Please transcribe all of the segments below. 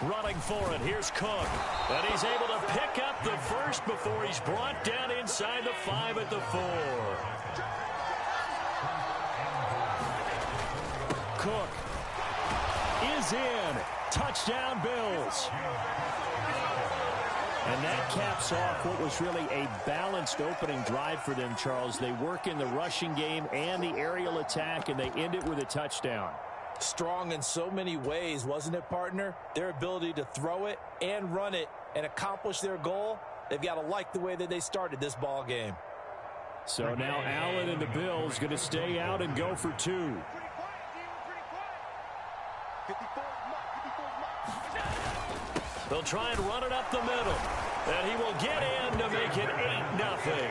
Running for it. Here's Cook. And he's able to pick up the first before he's brought down inside the 5 at the 4. Cook is in. Touchdown, Bills. And that caps off what was really a balanced opening drive for them, Charles. They work in the rushing game and the aerial attack, and they end it with a touchdown. Strong in so many ways, wasn't it, partner? Their ability to throw it and run it and accomplish their goal, they've got to like the way that they started this ball game. So now Allen and the Bills going to stay out and go for 2. They'll try and run it up the middle. And he will get in to make it 8-0.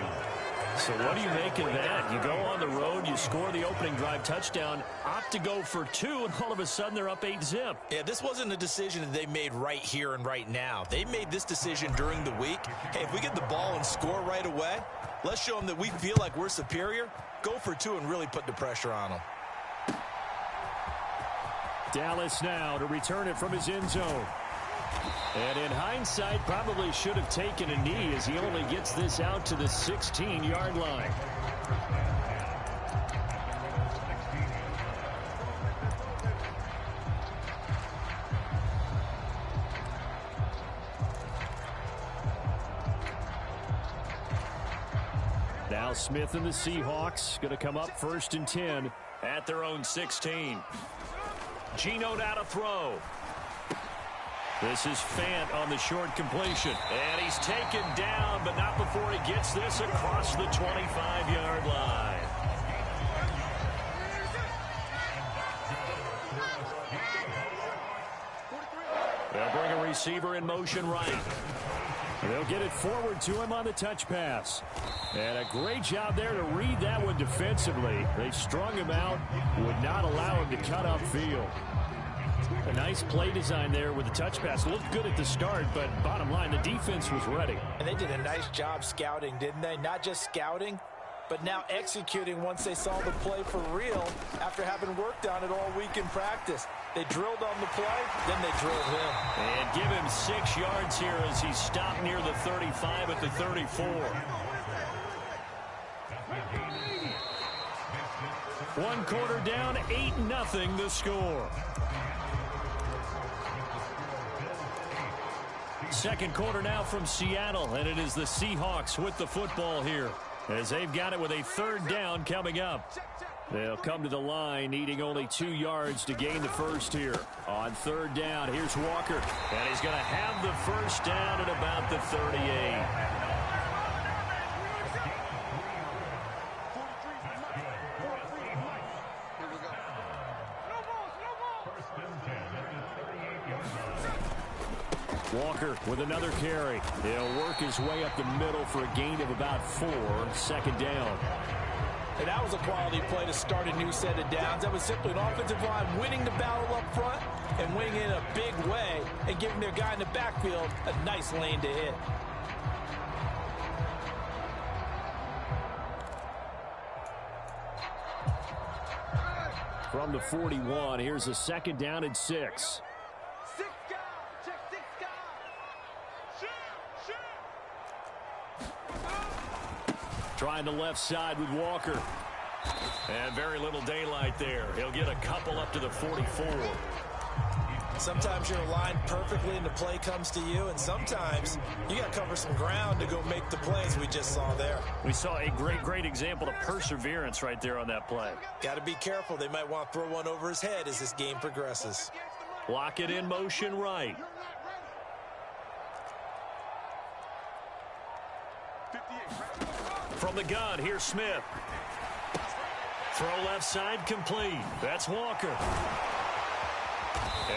So what do you make of that? You go on the road, you score the opening drive touchdown, opt to go for 2, and all of a sudden they're up 8-zip. Yeah, this wasn't a decision that they made right here and right now. They made this decision during the week. Hey, if we get the ball and score right away, let's show them that we feel like we're superior. Go for 2 and really put the pressure on them. Dallas now to return it from his end zone. And in hindsight, probably should have taken a knee as he only gets this out to the 16-yard line. Now Smith and the Seahawks going to come up 1st and 10 at their own 16. Geno now to throw. This is Fant on the short completion. And he's taken down, but not before he gets this across the 25-yard line. They'll bring a receiver in motion right. They'll get it forward to him on the touch pass. And a great job there to read that one defensively. They strung him out, would not allow him to cut upfield. A nice play design there with the touch pass. Looked good at the start, but bottom line, the defense was ready. And they did a nice job scouting, didn't they? Not just scouting, but now executing once they saw the play for real after having worked on it all week in practice. They drilled on the play, then they drilled him. And give him 6 yards here as he stopped near the 35 at the 34. One quarter down, 8-0 the score. Second quarter now from Seattle, and it is the Seahawks with the football here as they've got it with a 3rd down coming up. They'll come to the line needing only 2 yards to gain the first here. On 3rd down, here's Walker, and he's going to have the first down at about the 38. Walker with another carry. He'll work his way up the middle for a gain of about 4. 2nd down. And that was a quality play to start a new set of downs. That was simply an offensive line winning the battle up front and winning in a big way and giving their guy in the backfield a nice lane to hit. From the 41, here's a 2nd down and 6. Trying the left side with Walker. And very little daylight there. He'll get a couple up to the 44. Sometimes you're aligned perfectly and the play comes to you, and sometimes you got to cover some ground to go make the plays we just saw there. We saw a great example of perseverance right there on that play. Got to be careful. They might want to throw one over his head as this game progresses. Lock it in motion right. From the gun, here's Smith. Throw left side complete. That's Walker.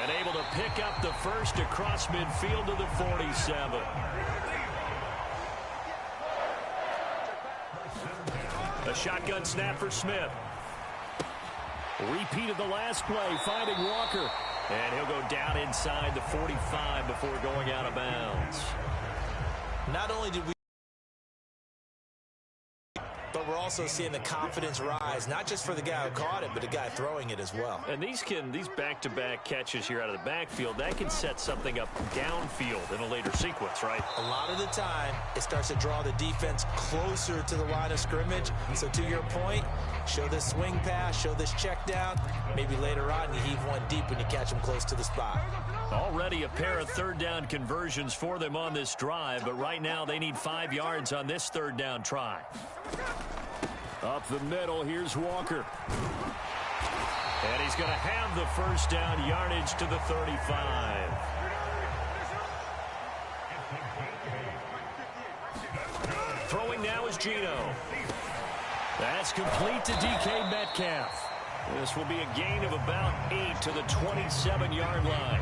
And able to pick up the first across midfield to the 47. A shotgun snap for Smith. Repeated the last play, finding Walker. And he'll go down inside the 45 before going out of bounds. Not only did we, but we're we're also seeing the confidence rise, not just for the guy who caught it, but the guy throwing it as well. And these back-to-back catches here out of the backfield, that can set something up downfield in a later sequence, right? A lot of the time, it starts to draw the defense closer to the line of scrimmage. So to your point, show this swing pass, show this check down. Maybe later on you heave one deep when you catch them close to the spot. Already a pair of third down conversions for them on this drive, but right now they need 5 yards on this third down try. Up the middle, here's Walker. And he's going to have the first down, yardage to the 35. Throwing now is Geno. That's complete to DK Metcalf. This will be a gain of about 8 to the 27-yard line.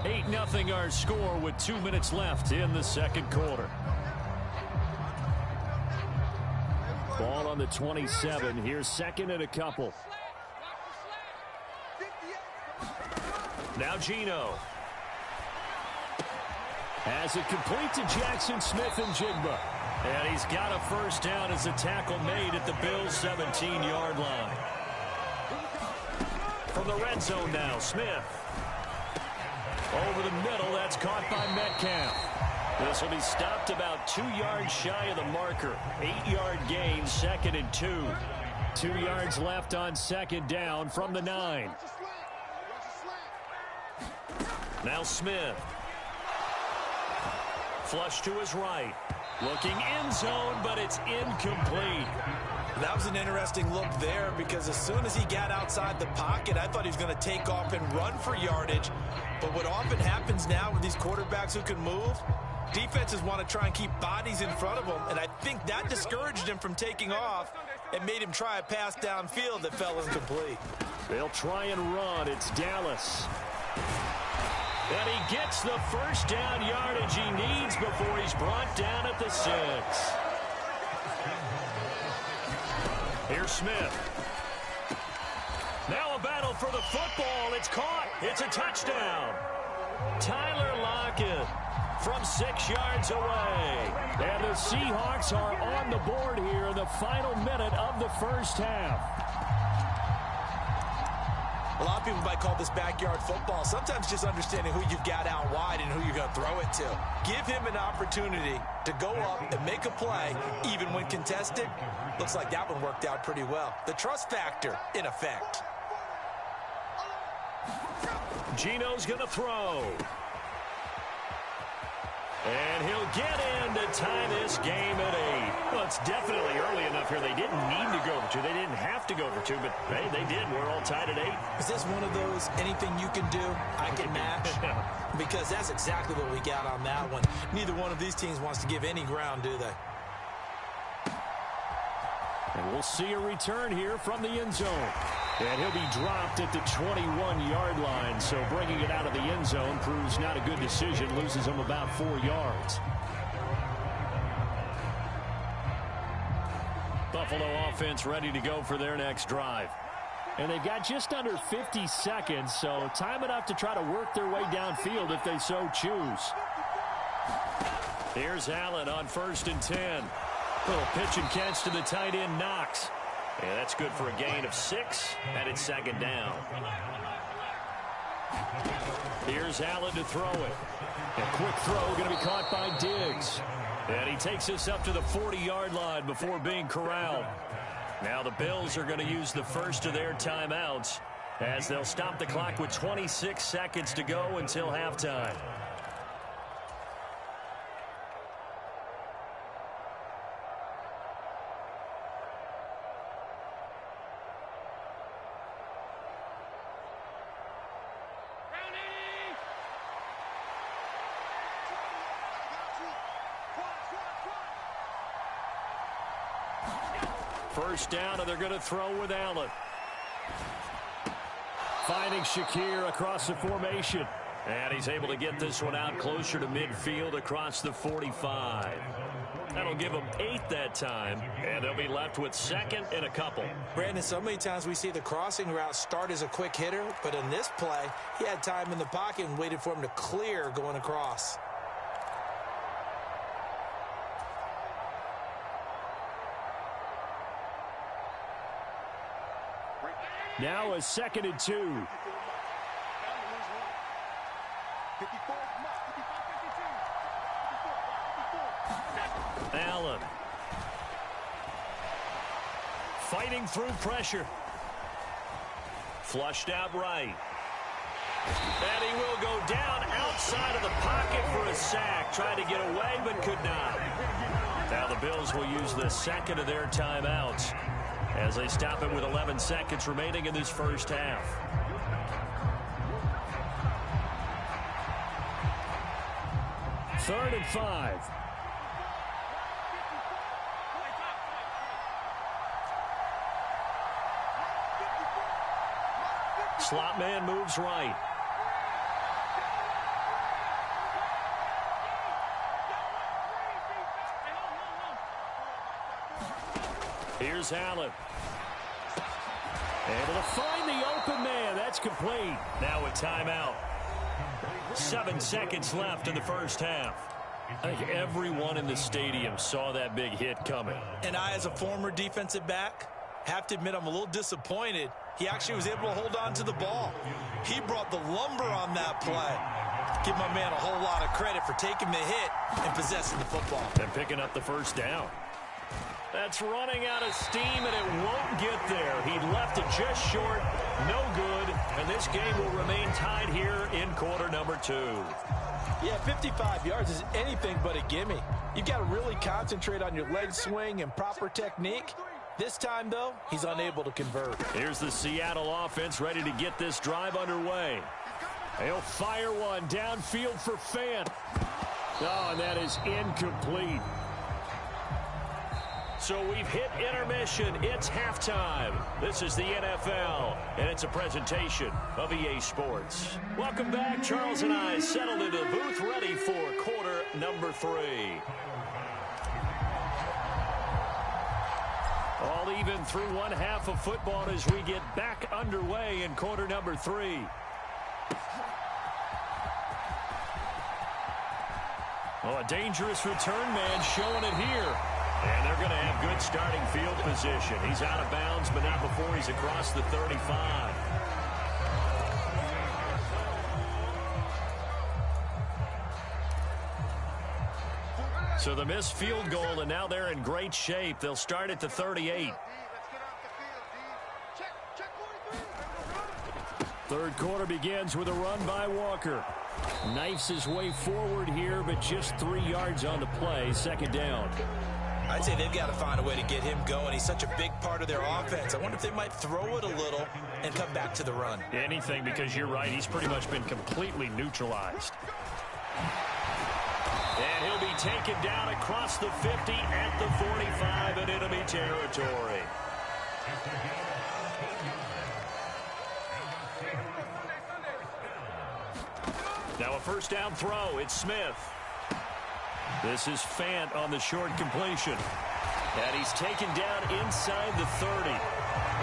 8-0 our score with 2 minutes left in the second quarter. Ball on the 27. Here's second and a couple. Now Geno. Has it complete to Jackson Smith-Njigba. And he's got a first down as a tackle made at the Bills' 17-yard line. From the red zone now, Smith. Over the middle, that's caught by Metcalf. This will be stopped about 2 yards shy of the marker. 8-yard gain, 2nd and 2. 2 yards left on second down from the 9. Now Smith. Flush to his right. Looking end zone, but it's incomplete. That was an interesting look there because as soon as he got outside the pocket, I thought he was going to take off and run for yardage. But what often happens now with these quarterbacks who can move, defenses want to try and keep bodies in front of them, and I think that discouraged him from taking off and made him try a pass downfield that fell incomplete. They'll try and run. It's Dallas. And he gets the first down yardage he needs before he's brought down at the 6. Here's Smith. Now a battle for the football. It's caught. It's a touchdown. Tyler Lockett from 6 yards away. And the Seahawks are on the board here in the final minute of the first half. A lot of people might call this backyard football. Sometimes just understanding who you've got out wide and who you're going to throw it to. Give him an opportunity to go up and make a play, even when contested. Looks like that one worked out pretty well. The trust factor in effect. Geno's going to throw. And he'll get in to tie this game at 8. Well, it's definitely early enough here. They didn't need to go for 2. They didn't have to go for 2, but hey, they did. We're all tied at 8. Is this one of those anything you can do, I can match? Because that's exactly what we got on that one. Neither one of these teams wants to give any ground, do they? And we'll see a return here from the end zone. And he'll be dropped at the 21-yard line, so bringing it out of the end zone proves not a good decision, loses him about 4 yards. Buffalo offense ready to go for their next drive. And they've got just under 50 seconds, so time enough to try to work their way downfield if they so choose. Here's Allen on 1st and 10. Little pitch and catch to the tight end, Knox. Yeah, that's good for a gain of 6, and it's 2nd down. Here's Allen to throw it. A quick throw going to be caught by Diggs. And he takes this up to the 40-yard line before being corralled. Now the Bills are going to use the first of their timeouts as they'll stop the clock with 26 seconds to go until halftime. First down, and they're going to throw with Allen. Finding Shakir across the formation. And he's able to get this one out closer to midfield across the 45. That'll give them 8 that time, and they'll be left with 2nd and a couple. Brandon, so many times we see the crossing route start as a quick hitter, but in this play, he had time in the pocket and waited for him to clear going across. Now a 2nd and 2. Allen. Fighting through pressure. Flushed out right. And he will go down outside of the pocket for a sack. Tried to get away, but could not. Now the Bills will use the 2nd of their timeouts as they stop it with 11 seconds remaining in this first half. Third and 5. Slot man moves right. Here's Allen. Able to find the open man. That's complete. Now a timeout. 7 seconds left in the first half. I think everyone in the stadium saw that big hit coming. And I, as a former defensive back, have to admit I'm a little disappointed. He actually was able to hold on to the ball. He brought the lumber on that play. Give my man a whole lot of credit for taking the hit and possessing the football. And picking up the first down. That's running out of steam, and it won't get there. He left it just short. No good. And this game will remain tied here in quarter number 2. Yeah, 55 yards is anything but a gimme. You've got to really concentrate on your leg swing and proper technique. This time, though, he's unable to convert. Here's the Seattle offense ready to get this drive underway. He'll fire one downfield for Fant. Oh, and that is incomplete. So we've hit intermission. It's halftime. This is the NFL, and it's a presentation of EA Sports. Welcome back. Charles and I settled into the booth, ready for quarter number 3. All even through one half of football as we get back underway in quarter number 3. Oh, a dangerous return man showing it here. And they're going to have good starting field position. He's out of bounds, but not before he's across the 35. So the missed field goal, and now they're in great shape. They'll start at the 38. Third quarter begins with a run by Walker. Knifes his way forward here, but just 3 yards on the play. 2nd down. I'd say they've got to find a way to get him going. He's such a big part of their offense. I wonder if they might throw it a little and come back to the run. Anything, because you're right. He's pretty much been completely neutralized. And he'll be taken down across the 50 at the 45 in enemy territory. Now a first down throw. It's Smith. This is Fant on the short completion. And he's taken down inside the 30.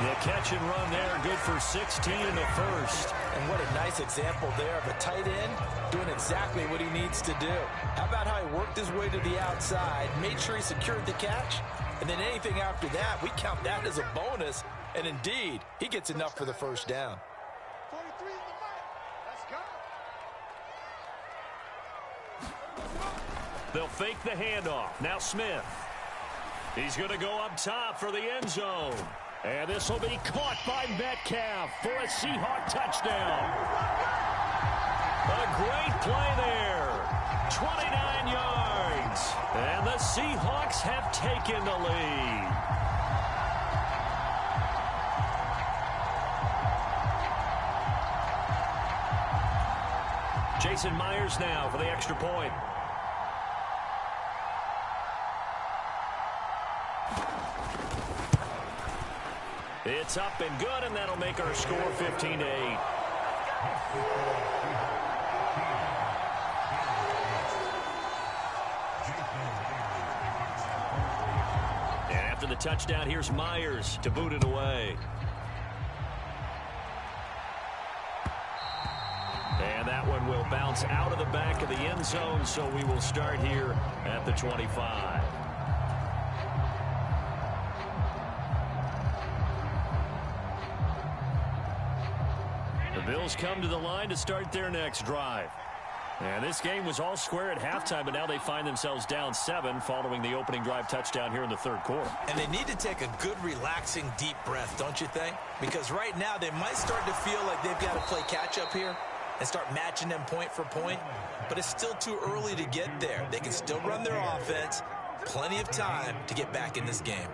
The catch and run there, good for 16 in the first. And what a nice example there of a tight end doing exactly what he needs to do. How about how he worked his way to the outside, made sure he secured the catch, and then anything after that, we count that as a bonus. And indeed, he gets enough for the first down. They'll fake the handoff. Now Smith. He's going to go up top for the end zone. And this will be caught by Metcalf for a Seahawk touchdown. A great play there. 29 yards. And the Seahawks have taken the lead. Jason Myers now for the extra point. It's up and good, and that'll make our score 15-8. touchdown. Here's Myers to boot it away. And that one will bounce out of the back of the end zone, so we will start here at the 25. The Bills come to the line to start their next drive. And this game was all square at halftime, but now they find themselves down 7 following the opening drive touchdown here in the third quarter. And they need to take a good, relaxing, deep breath, don't you think? Because right now they might start to feel like they've got to play catch-up here and start matching them point for point. But it's still too early to get there. They can still run their offense. Plenty of time to get back in this game.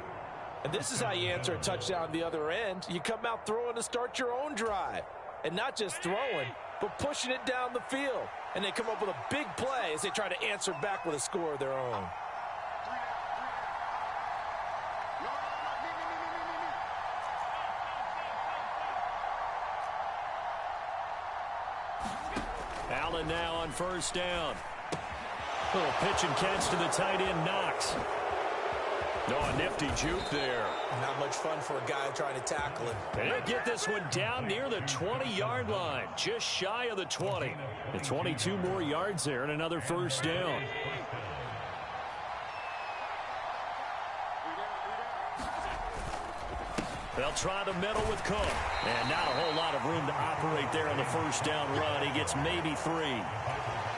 And this is how you answer a touchdown on the other end. You come out throwing to start your own drive. And not just throwing, but pushing it down the field. And they come up with a big play as they try to answer back with a score of their own. Allen now on first down. Little pitch and catch to the tight end, Knox. Oh, a nifty juke there. Not much fun for a guy trying to tackle him. And he'll get this one down near the 20-yard line, just shy of the 20. And 22 more yards there and another first down. They'll try the middle with Cook. And not a whole lot of room to operate there on the first down run. He gets maybe 3.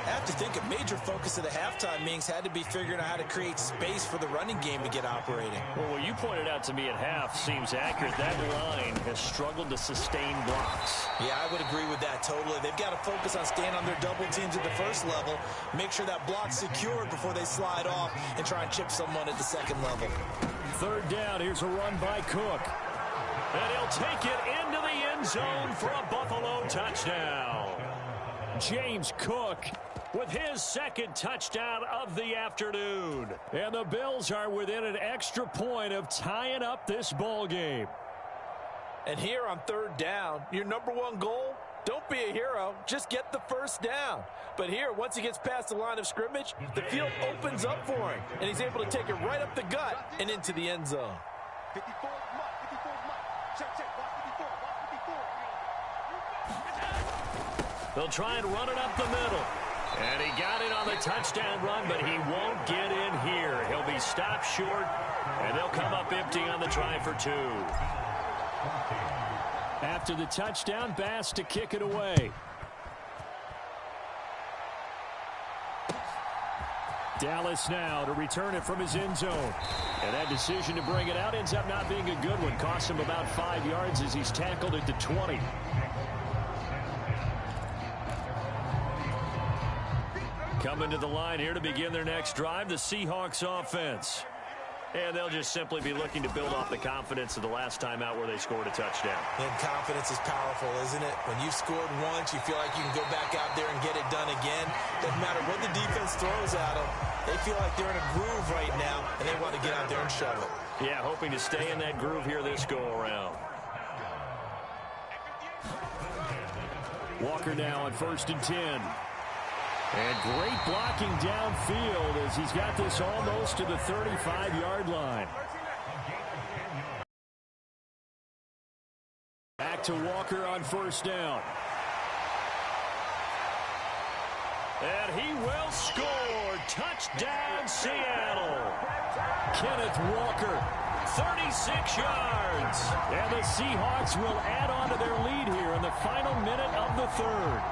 I have to think a major focus of the halftime meetings had to be figuring out how to create space for the running game to get operating. Well, what you pointed out to me at half seems accurate. That line has struggled to sustain blocks. Yeah, I would agree with that totally. They've got to focus on staying on their double teams at the first level, make sure that block's secured before they slide off and try and chip someone at the second level. Third down, here's a run by Cook. And he'll take it into the end zone for a Buffalo touchdown. James Cook with his second touchdown of the afternoon. And the Bills are within an extra point of tying up this ball game. And here on third down, your number one goal, don't be a hero, just get the first down. But here, once he gets past the line of scrimmage, the field opens up for him, and he's able to take it right up the gut and into the end zone. 54, check, They'll try and run it up the middle. And he got it on the touchdown run, but he won't get in here. He'll be stopped short, and they'll come up empty on the try for 2. After the touchdown, Bass to kick it away. Dallas now to return it from his end zone. And that decision to bring it out ends up not being a good one. Costs him about 5 yards as he's tackled at the 20. Coming to the line here to begin their next drive, the Seahawks offense. And they'll just simply be looking to build off the confidence of the last time out where they scored a touchdown. And confidence is powerful, isn't it? When you've scored once, you feel like you can go back out there and get it done again. Doesn't matter what the defense throws at them. They feel like they're in a groove right now, and they want to get out there and show it. Yeah, hoping to stay in that groove here this go-around. Walker now on 1st and 10. And great blocking downfield as he's got this almost to the 35-yard line. Back to Walker on 1st down. And he will score. Touchdown, Seattle. Kenneth Walker, 36 yards. And the Seahawks will add on to their lead here in the final minute of the third.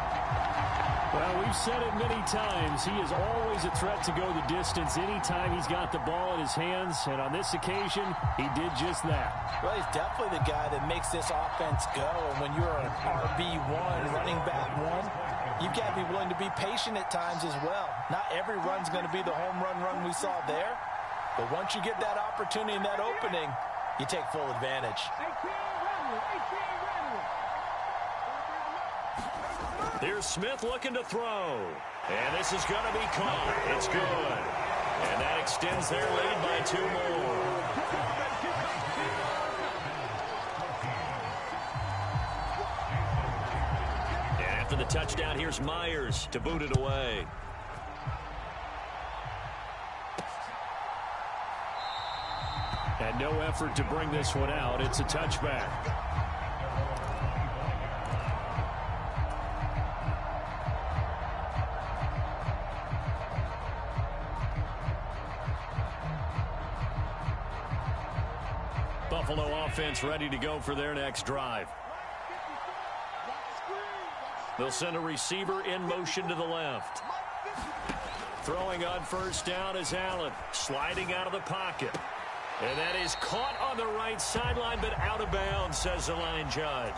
Well, we've said it many times. He is always a threat to go the distance anytime he's got the ball in his hands. And on this occasion, he did just that. Well, he's definitely the guy that makes this offense go. And when you're an RB1, running back 1, you've got to be willing to be patient at times as well. Not every run's going to be the home run we saw there. But once you get that opportunity and that opening, you take full advantage. Here's Smith looking to throw. And this is going to be caught. It's good. And that extends their lead by 2 more. And after the touchdown, here's Myers to boot it away. And no effort to bring this one out. It's a touchback. Buffalo offense ready to go for their next drive. They'll send a receiver in motion to the left. Throwing on first down is Allen, sliding out of the pocket. And that is caught on the right sideline, but out of bounds, says the line judge.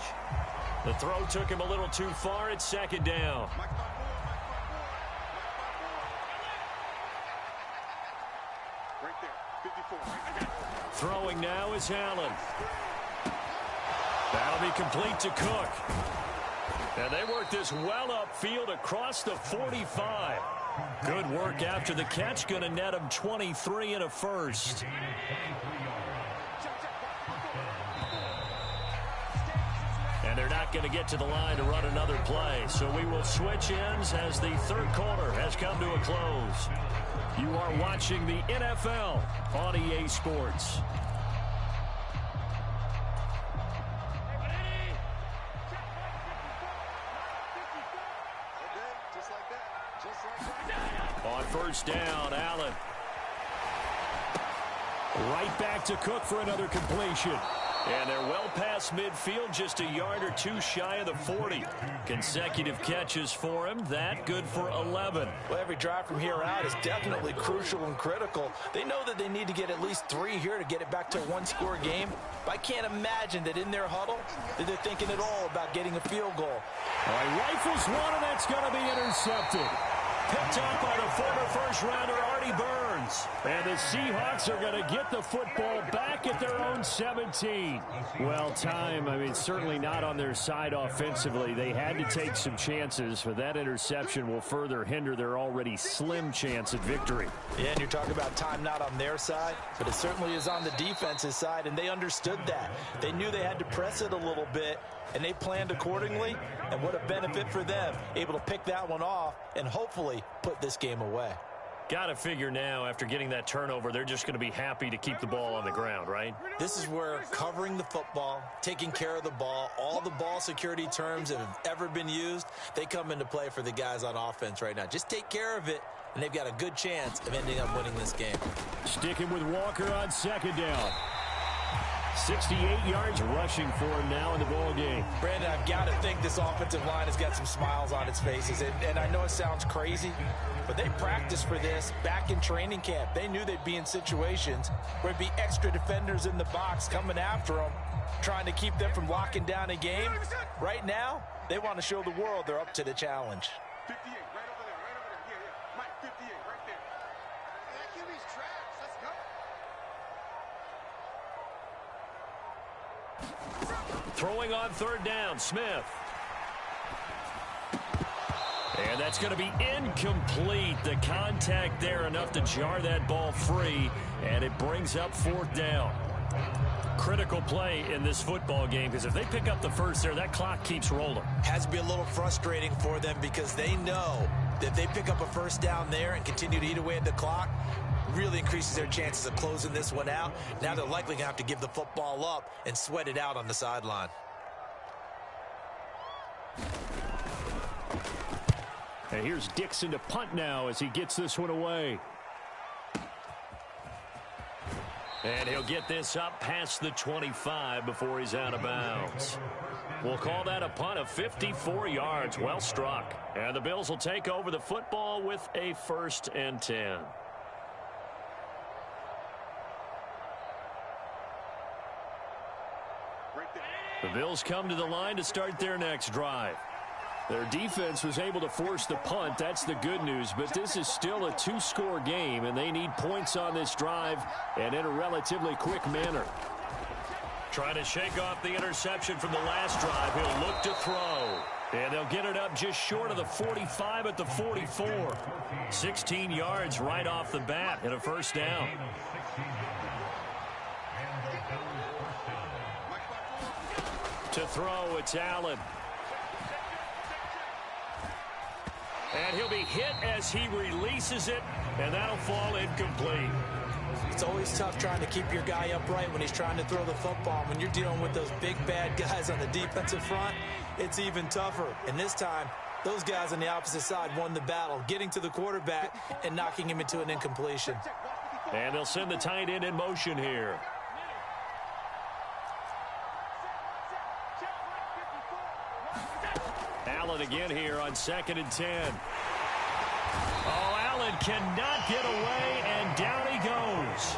The throw took him a little too far. It's second down. Throwing now is Allen. That'll be complete to Cook. And they work this well upfield across the 45. Good work after the catch. Going to net him 23 and a first. And they're not going to get to the line to run another play. So we will switch ends as the third quarter has come to a close. You are watching the NFL on EA Sports. On first down, Allen. Right back to Cook for another completion. And they're well past midfield, just a yard or two shy of the 40. Consecutive catches for him. That good for 11. Well, every drive from here out is definitely crucial and critical. They know that they need to get at least 3 here to get it back to a one-score game. But I can't imagine that in their huddle that they're thinking at all about getting a field goal. All right, rifles one, and that's going to be intercepted. Picked up by the former first-rounder Artie Burns. And the Seahawks are going to get the football back at their own 17. Well, time, certainly not on their side offensively. They had to take some chances, but that interception will further hinder their already slim chance at victory. Yeah, and you're talking about time not on their side, but it certainly is on the defense's side, and they understood that. They knew they had to press it a little bit, and they planned accordingly, and what a benefit for them, able to pick that one off and hopefully put this game away. Got to figure now, after getting that turnover, they're just going to be happy to keep the ball on the ground, right? This is where covering the football, taking care of the ball, all the ball security terms that have ever been used, they come into play for the guys on offense right now. Just take care of it, and they've got a good chance of ending up winning this game. Sticking with Walker on second down. 68 yards rushing for him now in the ball game. Brandon, I've got to think this offensive line has got some smiles on its faces. And I know it sounds crazy, but they practiced for this back in training camp. They knew they'd be in situations where there'd be extra defenders in the box coming after them, trying to keep them from locking down a game. Right now, they want to show the world they're up to the challenge. 58, right over there, right over there. Yeah. Mike, 58, right there. That QB's trash. Let's go. Throwing on third down, Smith. And that's going to be incomplete. The contact there enough to jar that ball free, and it brings up fourth down. Critical play in this football game, because if they pick up the first there, that clock keeps rolling. Has to be a little frustrating for them because they know that if they pick up a first down there and continue to eat away at the clock, really increases their chances of closing this one out. Now they're likely going to have to give the football up and sweat it out on the sideline. And here's Dixon to punt now as he gets this one away. And he'll get this up past the 25 before he's out of bounds. We'll call that a punt of 54 yards. Well struck. And the Bills will take over the football with a 1st and 10. The Bills come to the line to start their next drive. Their defense was able to force the punt. That's the good news. But this is still a 2-score game, and they need points on this drive and in a relatively quick manner. Trying to shake off the interception from the last drive. He'll look to throw. And they'll get it up just short of the 45 at the 44. 16 yards right off the bat and a first down. To throw, it's Allen. And he'll be hit as he releases it, and that'll fall incomplete. It's always tough trying to keep your guy upright when he's trying to throw the football. When you're dealing with those big, bad guys on the defensive front, it's even tougher. And this time, those guys on the opposite side won the battle, getting to the quarterback and knocking him into an incompletion. And they'll send the tight end in motion here. Allen again here on 2nd and 10. Oh, Allen cannot get away, and down he goes.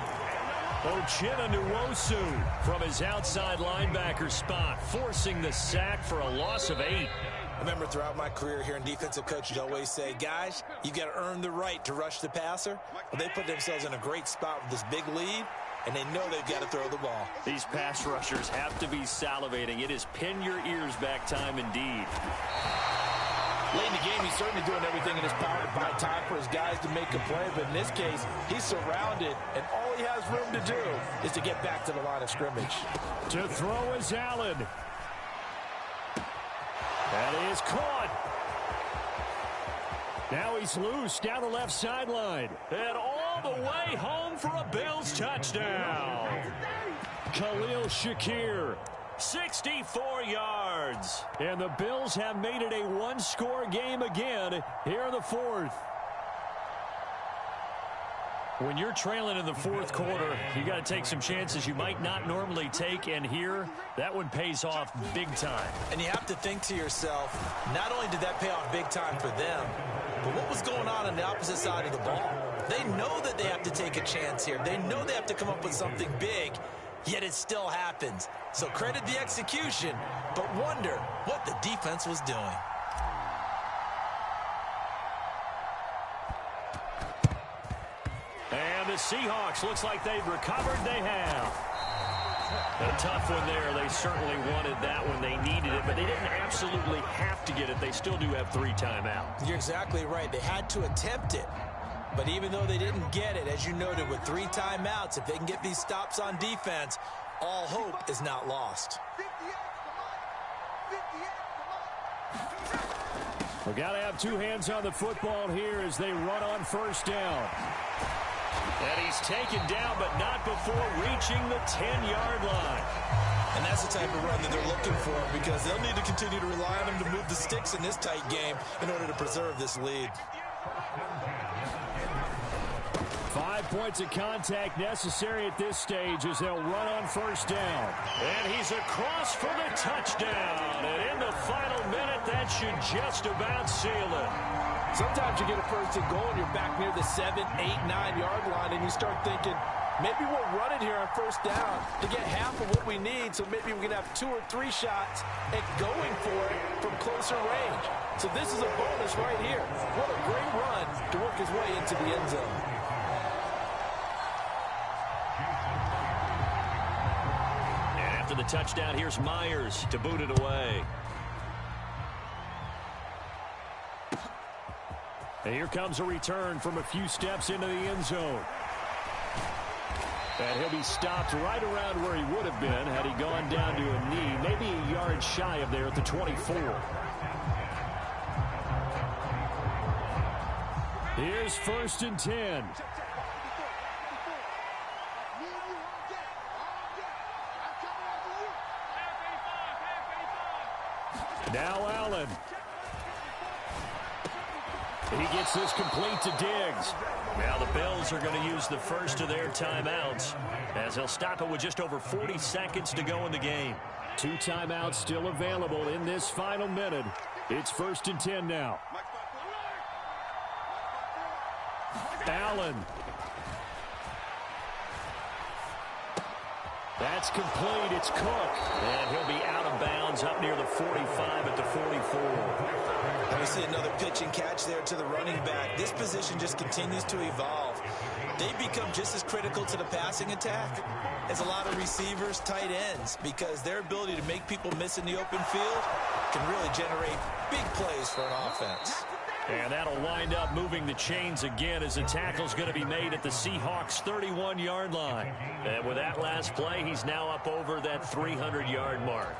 Ochena Nwosu from his outside linebacker spot, forcing the sack for a loss of 8. I remember throughout my career here in defensive coaches always say, guys, you got to earn the right to rush the passer. Well, they put themselves in a great spot with this big lead, and they know they've got to throw the ball. These pass rushers have to be salivating. It is pin your ears back time indeed. Late in the game, he's certainly doing everything in his power to buy time for his guys to make a play. But in this case, he's surrounded, and all he has room to do is to get back to the line of scrimmage. To throw is Allen. That is caught. Now he's loose down the left sideline. And all the way home for a Bills touchdown. Khalil Shakir, 64 yards. And the Bills have made it a one-score game again here in the fourth. When you're trailing in the fourth quarter, you got to take some chances you might not normally take, and here, that one pays off big time. And you have to think to yourself, not only did that pay off big time for them, but what was going on the opposite side of the ball? They know that they have to take a chance here. They know they have to come up with something big, yet it still happens. So credit the execution, but wonder what the defense was doing. And the Seahawks, looks like they've recovered. They have. A tough one there. They certainly wanted that one. They needed it, but they didn't absolutely have to get it. They still do have 3 timeouts. You're exactly right. They had to attempt it. But even though they didn't get it, as you noted, with 3 timeouts, if they can get these stops on defense, all hope is not lost. We've got to have 2 hands on the football here as they run on first down. And he's taken down, but not before reaching the 10-yard line. And that's the type of run that they're looking for, because they'll need to continue to rely on him to move the sticks in this tight game in order to preserve this lead. 5 points of contact necessary at this stage as they'll run on first down. And he's across for the touchdown. And in the final minute, that should just about seal it. Sometimes you get a first and goal and you're back near the 7, 8, 9-yard line, and you start thinking, maybe we'll run it here on first down to get half of what we need, so maybe we can have 2 or 3 shots at going for it from closer range. So this is a bonus right here. What a great run to work his way into the end zone. And after the touchdown, here's Myers to boot it away. And here comes a return from a few steps into the end zone. And he'll be stopped right around where he would have been had he gone down to a knee, maybe a yard shy of there at the 24. Here's 1st and 10. Now Allen. He gets this complete to Diggs. Now the Bills are going to use the first of their timeouts as they'll stop it with just over 40 seconds to go in the game. 2 timeouts still available in this final minute. It's 1st and 10 now. Allen. That's complete. It's Cook. And he'll be out of bounds up near the 45 at the 44. And we see another pitch and catch there to the running back. This position just continues to evolve. They become just as critical to the passing attack as a lot of receivers, tight ends, because their ability to make people miss in the open field can really generate big plays for an offense. And that'll wind up moving the chains again as the tackle's going to be made at the Seahawks' 31-yard line. And with that last play, he's now up over that 300-yard mark.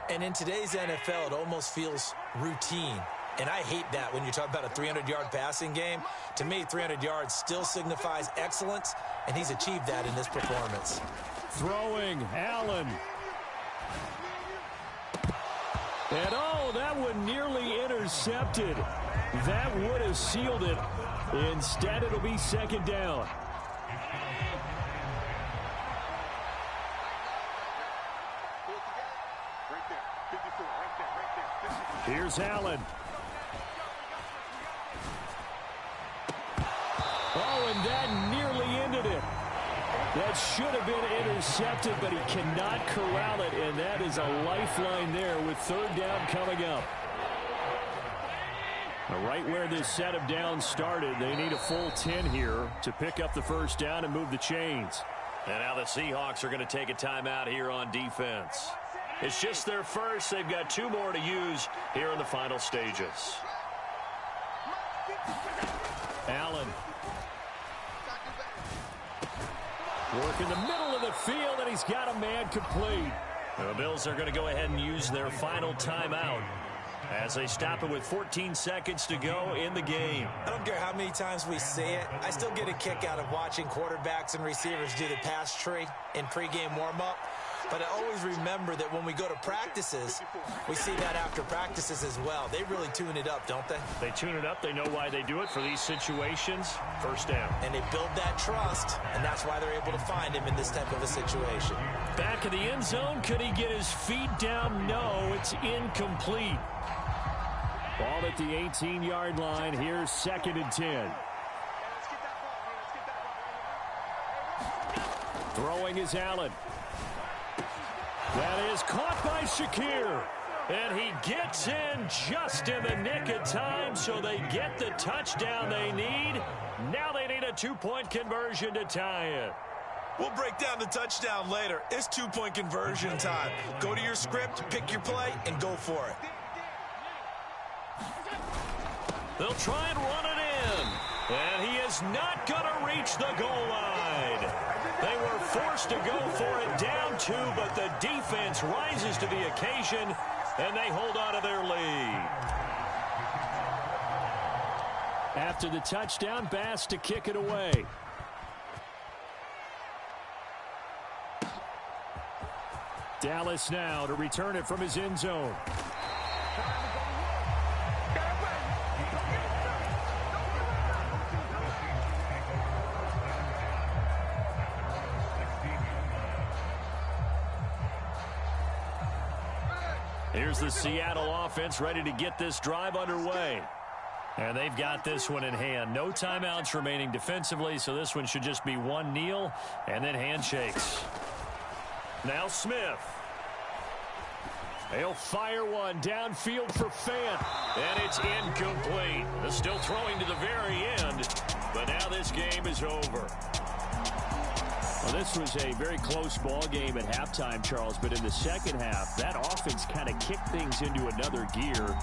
And in today's NFL, it almost feels routine. And I hate that when you talk about a 300-yard passing game. To me, 300 yards still signifies excellence, and he's achieved that in this performance. Throwing, Allen. And oh, that one nearly intercepted. That would have sealed it. Instead, it'll be second down. Here's Allen. Oh, and that nearly ended it. That should have been intercepted, but he cannot corral it, and that is a lifeline there with third down coming up. Right where this set of downs started, they need a full 10 here to pick up the first down and move the chains. And now the Seahawks are going to take a timeout here on defense. It's just their first. They've got 2 more to use here in the final stages. Allen. Work in the middle of the field, and he's got a man complete. The Bills are going to go ahead and use their final timeout as they stop it with 14 seconds to go in the game. I don't care how many times we see it. I still get a kick out of watching quarterbacks and receivers do the pass tree in pregame warm-up. But I always remember that when we go to practices, we see that after practices as well. They really tune it up, don't they? They tune it up. They know why they do it for these situations. First down. And they build that trust, and that's why they're able to find him in this type of a situation. Back of the end zone. Could he get his feet down? No, it's incomplete. Ball at the 18-yard line. Here's 2nd and 10. Throwing is Allen. That is caught by Shakir. And he gets in just in the nick of time, so they get the touchdown they need. Now they need a 2-point conversion to tie it. We'll break down the touchdown later. It's 2-point conversion time. Go to your script, pick your play, and go for it. They'll try and run it in. And he is not going to reach the goal line. They were forced to go for it down 2, but the defense rises to the occasion, and they hold on to their lead. After the touchdown, Bass to kick it away. Dallas now to return it from his end zone. Here's the Seattle offense ready to get this drive underway. And they've got this one in hand. No timeouts remaining defensively, so this one should just be one kneel and then handshakes. Now Smith. He'll fire one downfield for Fant. And it's incomplete. They're still throwing to the very end, but now this game is over. Well, this was a very close ball game at halftime, Charles, but in the second half, that offense kind of kicked things into another gear.